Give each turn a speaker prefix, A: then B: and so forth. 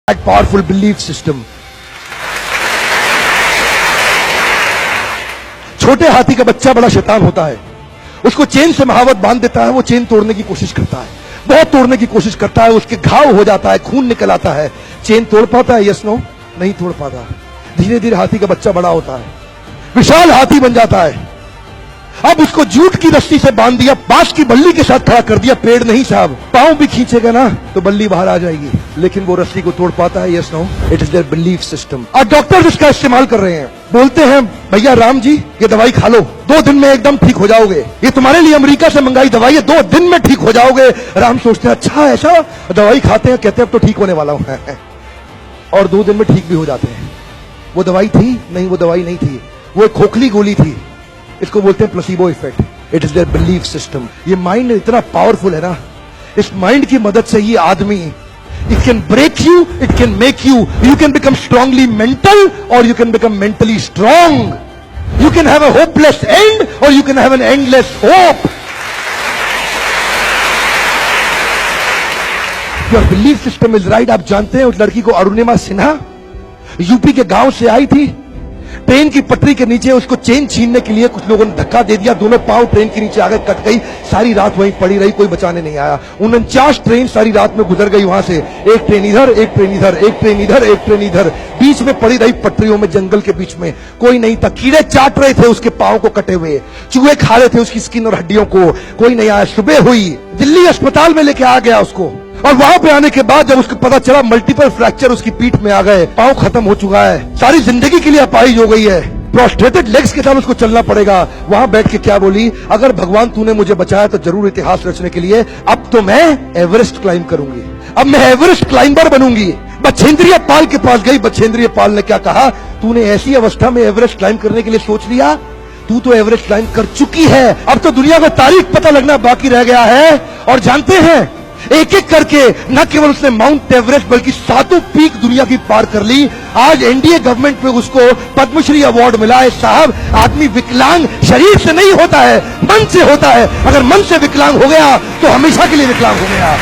A: that powerful belief system. छोटे हाथी का बच्चा बड़ा शैतान होता है, उसको चेन से महावत बांध देता है, वो चेन तोड़ने की कोशिश करता है, बहुत तोड़ने की कोशिश करता है, उसके घाव हो जाता है, खून निकल आता है। चेन तोड़ पाता है? Yes no? नहीं तोड़ पाता। धीरे धीरे हाथी का बच्चा बड़ा होता है, विशाल हाथी बन जाता है। अब उसको जूट की रस्सी से बांध दिया, बांस की बल्ली के साथ खड़ा कर दिया। पेड़ नहीं साहब, पांव भी खींचेगा ना तो बल्ली बाहर आ जाएगी, लेकिन वो रस्सी को तोड़ पाता है? Yes no? It is their belief system. और डॉक्टर्स इसका इस्तेमाल कर रहे हैं, बोलते हैं भैया राम जी ये दवाई खा लो, 2 दिन में एकदम ठीक हो जाओगे, ये तुम्हारे लिए अमेरिका से मंगाई दवाई है, 2 दिन में ठीक हो जाओगे। राम सोचते हैं अच्छा ऐसा, दवाई खाते हैं, कहते हैं अब तो ठीक होने वाला हूं और 2 दिन में ठीक भी हो जाते हैं। वो दवाई थी? नहीं, वो दवाई नहीं थी, वो एक खोखली गोली थी। इसको बोलते हैं placebo effect. It is their belief system. ये माइंड इतना पावरफुल है ना, इस माइंड की मदद से ये आदमी, it can break you, it can make you, you can become strongly mental और you can become mentally strong. You can have a hopeless end और you can have an endless hope. Your belief system is right. आप जानते हैं उस लड़की को, Arunima Sinha, UP के गांव से आई थी, ट्रेन की पटरी के नीचे उसको चेन छीनने के लिए कुछ लोगों ने धक्का दे दिया, दोनों पांव ट्रेन के नीचे आगे कट गई, सारी रात वहीं पड़ी रही, कोई बचाने नहीं आया। 49 ट्रेन सारी रात में गुजर गई वहां से, एक ट्रेन इधर, एक ट्रेन इधर, एक ट्रेन इधर, एक ट्रेन इधर, बीच में पड़ी रही पटरियों में, जंगल के बीच में, कोई नहीं था। कीड़े चाट रहे थे उसके पांव को कटे हुए, चूहे खा रहे थे उसकी स्किन और हड्डियों को, कोई नहीं आया। सुबह हुई, दिल्ली अस्पताल में लेके आ गया उसको, और वहां पे आने के बाद जब उसको पता चला मल्टीपल फ्रैक्चर उसकी पीठ में आ गए, पांव खत्म हो चुका है, सारी जिंदगी के लिए अपाहिज हो गई है, प्रोस्ट्रेटेड लेग्स के साथ उसको चलना पड़ेगा। वहां बैठ के क्या बोली, अगर भगवान तूने मुझे बचाया तो जरूर इतिहास रचने के लिए, अब तो मैं एवरेस्ट क्लाइंब करूंगी, अब मैं एवरेस्ट क्लाइंबर बनूंगी। बछेंद्रिय पाल के पास गई, बछेंद्रिय पाल ने क्या कहा, तूने ऐसी अवस्था में एवरेस्ट क्लाइंब करने के लिए सोच लिया, तू तो एवरेस्ट क्लाइंब कर चुकी है, अब तो दुनिया को तारीख पता लगना बाकी रह गया है। और जानते हैं, एक एक करके न केवल उसने माउंट एवरेस्ट बल्कि 7 पीक दुनिया की पार कर ली। आज एनडीए गवर्नमेंट में उसको पद्मश्री अवार्ड मिला है। साहब, आदमी विकलांग शरीर से नहीं होता है, मन से होता है। अगर मन से विकलांग हो गया तो हमेशा के लिए विकलांग हो गया।